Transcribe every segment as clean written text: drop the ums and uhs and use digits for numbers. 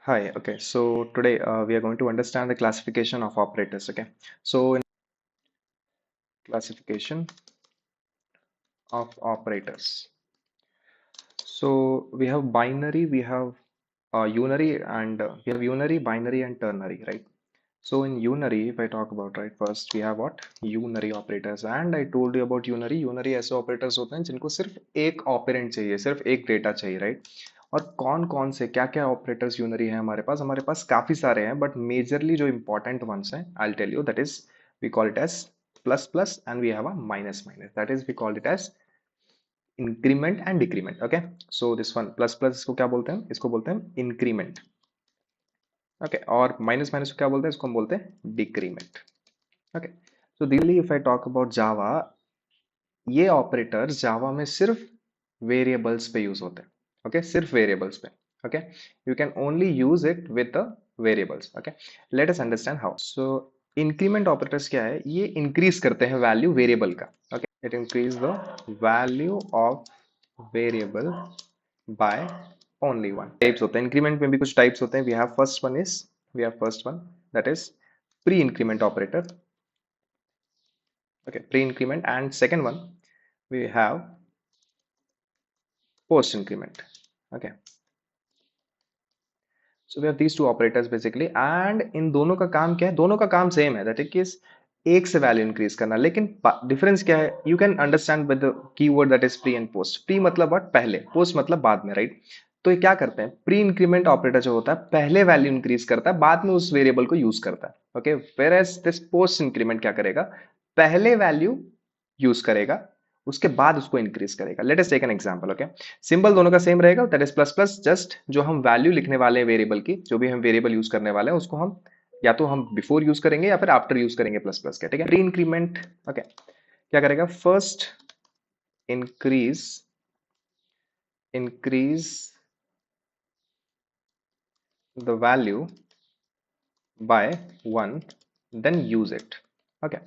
Hi, okay, so today we are going to understand the classification of operators, okay? So in classification of operators. So we have binary, we have unary, and we have unary, binary, and ternary, right? So in unary, if I talk about, right, first we have what? Unary operators, and I told you about unary. Unary ऐसे operators होते हैं जिनको सिर्फ एक operand चाहिए, सिर्फ एक data चाहिए, राइट? और कौन कौन से क्या क्या ऑपरेटर्स यूनरी हैं हमारे पास काफी सारे हैं, बट मेजरली जो इंपॉर्टेंट वंस हैं I tell you, that is we call it as plus plus and we have a minus minus, that is we call it as increment and decrement. Okay, so this one plus plus इसको क्या बोलते हैं? इसको बोलते हैं increment. Okay, और minus minus को क्या बोलते हैं? इसको हम बोलते हैं डिक्रीमेंट। ओके, सो दिली if I talk about Java, ये ऑपरेटर्स जावा में सिर्फ वेरिएबल्स पे यूज होते हैं। ओके, सिर्फ वेरिएबल्स पे। Okay, you can only use it with the variables. Okay, let us understand how. So increment operators क्या है? ये इंक्रीज करते हैं वैल्यू वेरिएबल का। Okay, it increase the value of variable by only one. Types होते हैं increment में भी, कुछ टाइप्स होते हैं। We have first one, that is pre increment operator. Okay, pre-increment, and second one we have post-increment. Okay, so we have these two operators basically, and इन दोनों का काम क्या है? दोनों का काम सेम है, दैट इज एक से वैल्यू इंक्रीज करना, लेकिन डिफरेंस क्या है? You can understand with the keyword that is pre and post. Pre मतलब व्हाट? पहले, पोस्ट मतलब बाद में, राइट? तो ये क्या करते हैं? प्री इंक्रीमेंट ऑपरेटर जो होता है पहले वैल्यू इंक्रीज करता है, बाद में उस वेरिएबल को यूज करता है। Okay, whereas this post increment क्या करेगा? पहले वैल्यू यूज करेगा, उसके बाद उसको इंक्रीज करेगा। Let us take an example. Okay, symbol दोनों का सेम रहेगा, that is plus plus. Just जो हम वैल्यू लिखने वाले हैं वेरिएबल की, जो भी हम वेरिएबल यूज करने वाले हैं, उसको हम या तो हम बिफोर यूज करेंगे या फिर आफ्टर यूज करेंगे प्लस प्लस के। ठीक है, प्री इंक्रीमेंट ओके क्या करेगा? First increase increase the value by 1, then use it. Okay,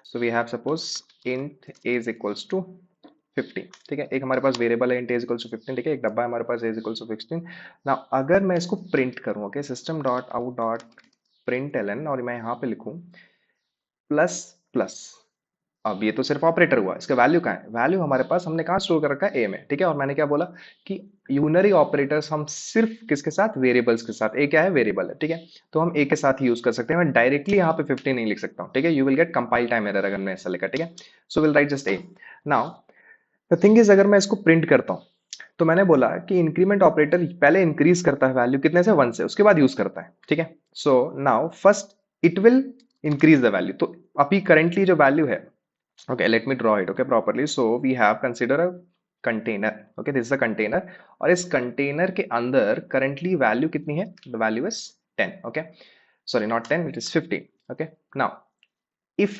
so we have suppose int a is equals to 15। ठीक है, एक हमारे पास वेरिएबल है int a is equals to 15। ठीक है, एक डब्बा है हमारे पास a is equals to 16। Now अगर मैं इसको प्रिंट करूं, okay, system dot out dot print और मैं यहाँ पे लिखूं प्लस प्लस, अब ये तो सिर्फ ऑपरेटर हुआ, इसका वैल्यू कहाँ है? वैल्यू हमारे पास हमने कहाँ स्टोर कर रखा है? ए में। ठीक है, और मैंने क्या बोला कि यूनरी ऑपरेटर्स हम सिर्फ किसके साथ? वेरिएबल्स के साथ। ए क्या है? वेरिएबल है। ठीक है, तो हम ए के साथ ही यूज कर सकते हैं। मैं डायरेक्टली यहाँ पे 50 नहीं लिख सकता हूँ। ठीक है, you will gate compile time error अगर मैं ऐसा लिखा। ठीक है, so will write just a. Now the thing is, अगर मैं इसको प्रिंट करता हूँ तो मैंने बोला कि इंक्रीमेंट ऑपरेटर पहले इंक्रीज करता है वैल्यू कितने से? 1 से, उसके बाद यूज करता है। ठीक है, so now first it will increase the value. तो अभी करेंटली जो वैल्यू है, okay, let me draw it okay properly। so we have consider a container। okay, this is a container, और इस container के अंदर currently value कितनी है? the value is 10। okay, sorry, not 10, it is 15। okay, now if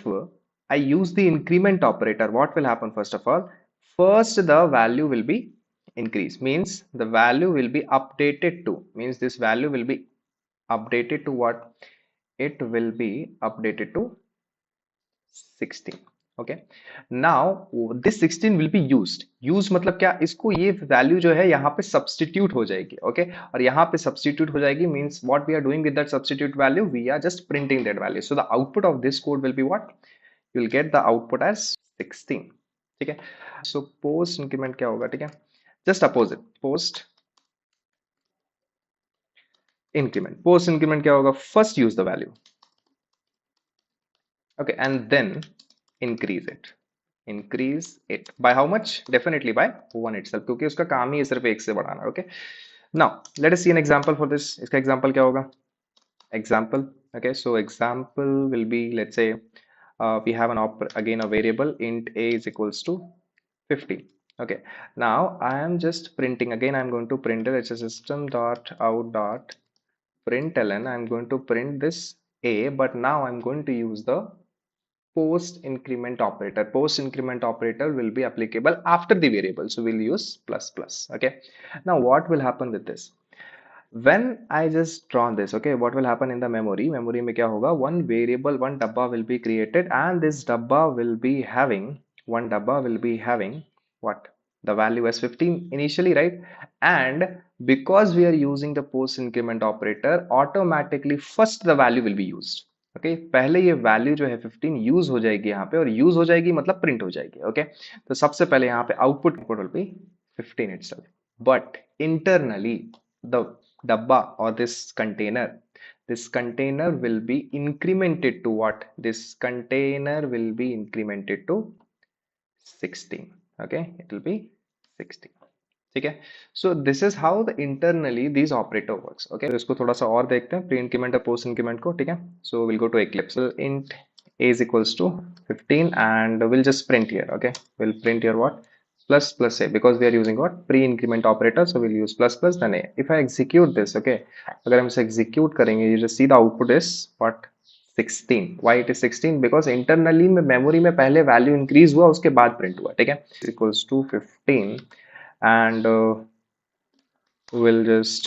I use the increment operator, what will happen? First of all, first the value will be increased, means the value will be updated to, means this value will be updated to what? It will be updated to 16। Okay, now this 16 will be used. Use मतलब क्या? इसको ये value जो है यहाँ पे substitute हो जाएगी। ओके, और यहाँ पे सब्स्टिट्यूट हो जाएगी means what we are doing with that substitute value? We are just printing that value. So the output of this code will be what? You will get the output as 16। ठीक है, so post increment क्या होगा? ठीक है, just opposite, post increment. Post increment क्या होगा? First use the value, okay, and then increase it by how much? Definitely by 1 itself, क्योंकि उसका काम ही है सिर्फ एक से बढ़ाना। okay, now let us see an example for this। इसका example क्या होगा? example, okay, so example will be, let's say we have again a variable int a is equals to 50। okay, now I am just printing, again I'm going to print it, it's a system dot out dot println, I'm going to print this a, but now I'm going to use the post increment operator. Post increment operator will be applicable after the variable, so we'll use plus plus। okay, now what will happen with this? When I just draw this, okay, what will happen in the memory में क्या होगा? One variable, one dabba will be created, and this dabba will be having, one dabba will be having what? the value as 15 initially, right? And because we are using the post increment operator, automatically first the value will be used. Okay पहले ये value जो है 15 use हो जाएगी यहाँ पे, और use हो जाएगी मतलब प्रिंट हो जाएगी. ओके तो सबसे पहले यहाँ पे output will be 15 itself. But internally the dabba or this container will be incremented to what? This container will be incremented to 16. Okay, it will be 16. ठीक है. So this is how the internally these operator works. Okay, तो इसको थोड़ा सा और देखते हैं, pre increment और पोस्ट इंक्रीमेंट को. ठीक है, so we'll go to Eclipse. So int a is equals to 15 and we'll just print here. Okay, we'll print here what? Plus plus a, because we are using what? Pre increment operator, so we'll use plus plus then a. If I execute this, okay, अगर हम इसे execute करेंगे, you just see the output is what? 16. Why it is 16? Because internally में memory में पहले value increase हुआ, उसके बाद print हुआ. ठीक है, equals to 15 and we'll just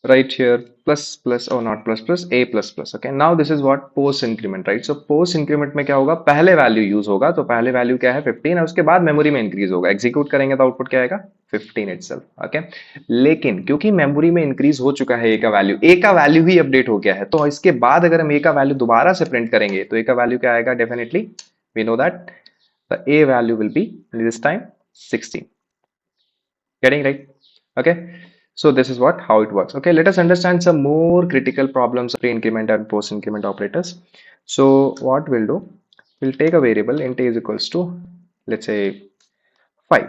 write here plus plus, oh not plus plus, a plus plus. Okay, now this is what post increment, right? So post increment में क्या होगा? पहले वैल्यू यूज होगा, तो पहले वैल्यू क्या है? 15 है, उसके बाद मेमोरी में इंक्रीज होगा. एग्जीक्यूट करेंगे तो आउटपुट क्या आएगा? 15 itself. ओके, लेकिन क्योंकि मेमोरी में इंक्रीज हो चुका है ए का वैल्यू ही अपडेट हो गया है, तो इसके बाद अगर हम ए का वैल्यू दोबारा से प्रिंट करेंगे तो ए का वैल्यू क्या आएगा? Definitely we know that the a value will be this time 16. Getting right? Okay, so this is what how it works. Okay, let us understand some more critical problems of pre-increment and post-increment operators. So what we'll do, we'll take a variable int a is equals to, let's say, 5.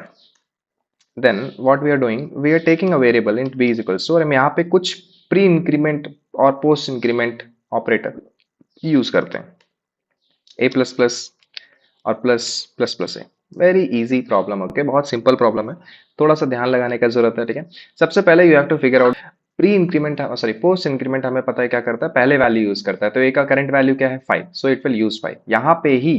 Then what we are doing, we are taking a variable int b is equals to, और हम यहाँ पे कुछ pre-increment और post-increment operator use करते हैं, a plus plus और plus plus plus है. Very easy problem. ओके, बहुत सिंपल प्रॉब्लम है, थोड़ा सा ध्यान लगाने का जरूरत है. ठीक है, सबसे पहले you have to figure out pre increment, sorry post increment हमें पता है क्या करता है, पहले वैल्यू यूज करता है. तो ए का करंट वैल्यू क्या है? 5. So it will use 5. यहाँ पे ही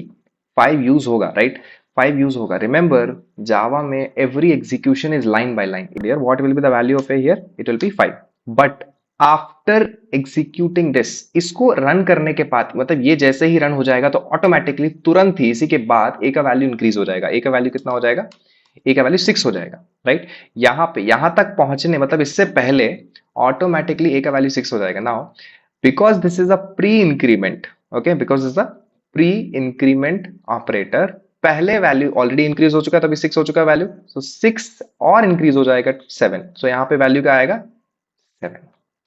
5 यूज होगा, राइट? 5 यूज होगा. रिमेंबर जावा में every execution is line by line. Here what will be the value of A? Here it will be 5. But after executing this, इसको run करने के बाद, मतलब ये जैसे ही रन हो जाएगा तो ऑटोमेटिकली तुरंत ही इसी के बाद ए का वैल्यू इंक्रीज हो जाएगा. ए का वैल्यू कितना हो जाएगा? ए का वैल्यू 6 हो जाएगा, राइट? यहां पे यहां तक पहुंचने, मतलब इससे पहले ऑटोमेटिकली ए का वैल्यू 6 हो जाएगा. Now because this is a pre increment, okay, because this is a pre increment operator, पहले वैल्यू ऑलरेडी इंक्रीज हो चुका है, तो अभी 6 हो चुका है वैल्यू, सो 6 और इंक्रीज हो जाएगा 7. सो यहां पे वैल्यू क्या आएगा? 7.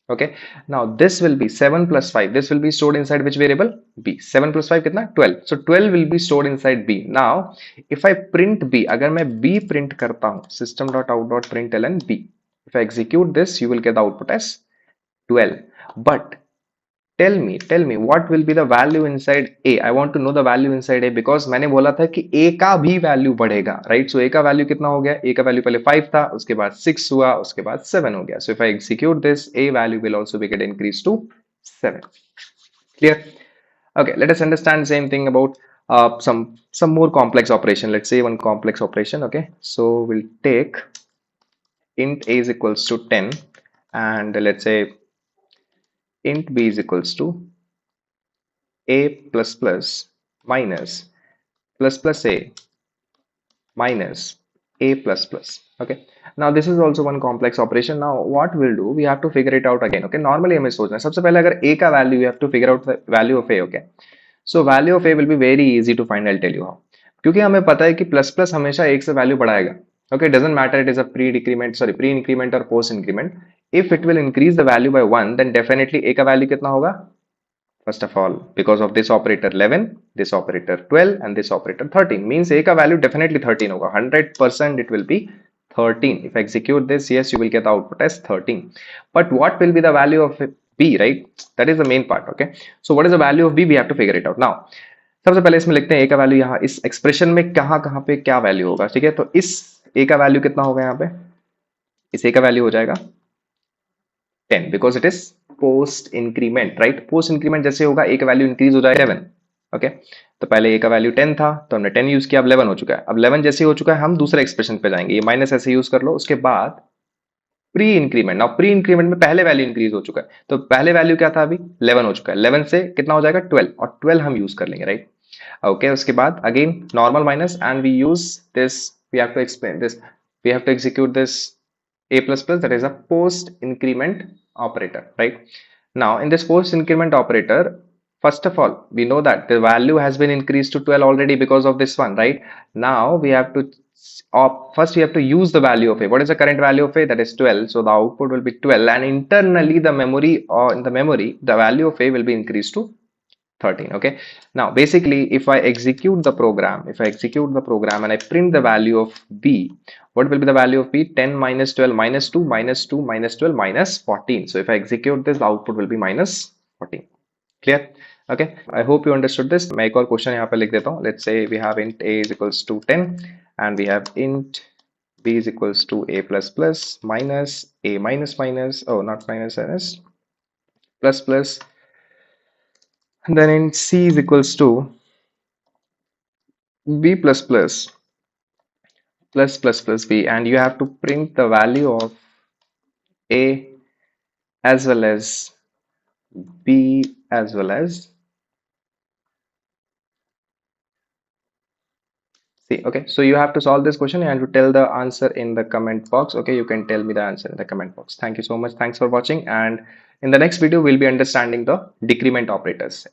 Okay, now this will be 7 plus 5. This will be stored inside which variable? B. 7 plus 5 कितना? 12. So 12 will be stored inside B. Now if I print B, अगर मैं B print करता हूं, system.out.println B, if I execute this, you will get the output as 12. But tell me what will be the value inside A? I want to know the value inside A because मैंने बोला था कि A का भी value बढ़ेगा, right? So A का value कितना हो गया? A का वैल्यू पहले 5 था, उसके बाद 6 हुआ, उसके बाद 7 हो गया. So if I execute this, A value will also be get increased to 7. Clear? Okay, let us understand same thing about some more complex operation. Let's say one complex operation. Okay, so we'll take int A is equals to 10 and let's say int b is equals to a plus plus minus plus plus a minus a plus plus. Okay, now this is also one complex operation. Now what we'll do, we have to figure it out again. Okay, normally हमें सोचना है सबसे पहले अगर a का value, you have to figure out the value of a. Okay, so value of a will be very easy to find. I'll tell you how. क्योंकि हमें पता है कि प्लस प्लस हमेशा एक से वैल्यू बढ़ाएगा. Okay, doesn't matter it is a pre increment or post increment. If it will increase the value by 1, then definitely a का value कितना होगा? First of all, because of this operator 11, this operator 12 and this operator 13, means a का value definitely 13 होगा. 100% it will be 13. If I execute this, yes, you will get the output as 13. But what will be the value of b, right? That is the main part. Okay, so what is the value of b? We have to figure it out. Now सबसे पहले इसमें लिखते हैं a का value, यहाँ इस expression में कहाँ कहाँ पे क्या वैल्यू होगा. ठीक है, तो इस a का वैल्यू कितना होगा? यहाँ पे इस a का वैल्यू हो जाएगा 10 because it is post increment, right? Post increment जैसे होगा a का वैल्यू इंक्रीज हो जाएगा 11. ओके, तो पहले a का वैल्यू 10 था, तो हमने 10 यूज किया, अब 11 हो चुका है. अब 11 जैसे हो चुका है, हम दूसरे एक्सप्रेशन पे जाएंगे, ये माइनस ऐसे यूज कर लो. उसके बाद pre increment. Now pre increment में पहले वैल्यू इंक्रीज हो चुका है, तो पहले वैल्यू क्या था? अभी 11 हो चुका है. 11 से कितना हो जाएगा? 12, और 12 हम यूज कर लेंगे, राइट? Okay, उसके बाद again normal minus, and we use this, we have to explain this, we have to execute this a plus plus, that is a post increment operator, right? Now in this post increment operator, first of all we know that the value has been increased to 12 already because of this one, right? Now we have to first we have to use the value of a, what is the current value of a, that is 12, so the output will be 12, and internally the memory, or in the memory the value of a will be increased to 13. Okay, now basically if I execute the program, if I execute the program and I print the value of b, what will be the value of b? 10 minus 12 minus 2 minus 2 minus 12 minus 14. So if I execute this, the output will be minus 14. Clear? Okay, I hope you understood this. मैं एक और question यहाँ पे लिख देता हूँ. Let's say we have int a is equals to 10 and we have int b is equals to a plus plus minus a minus minus, oh not minus, minus plus plus, and then int c is equals to b plus plus plus plus plus b, and you have to print the value of a as well as b as well as c. Okay, so you have to solve this question and to tell the answer in the comment box. Okay, you can tell me the answer in the comment box. Thank you so much, thanks for watching, and in the next video we'll be understanding the decrement operators.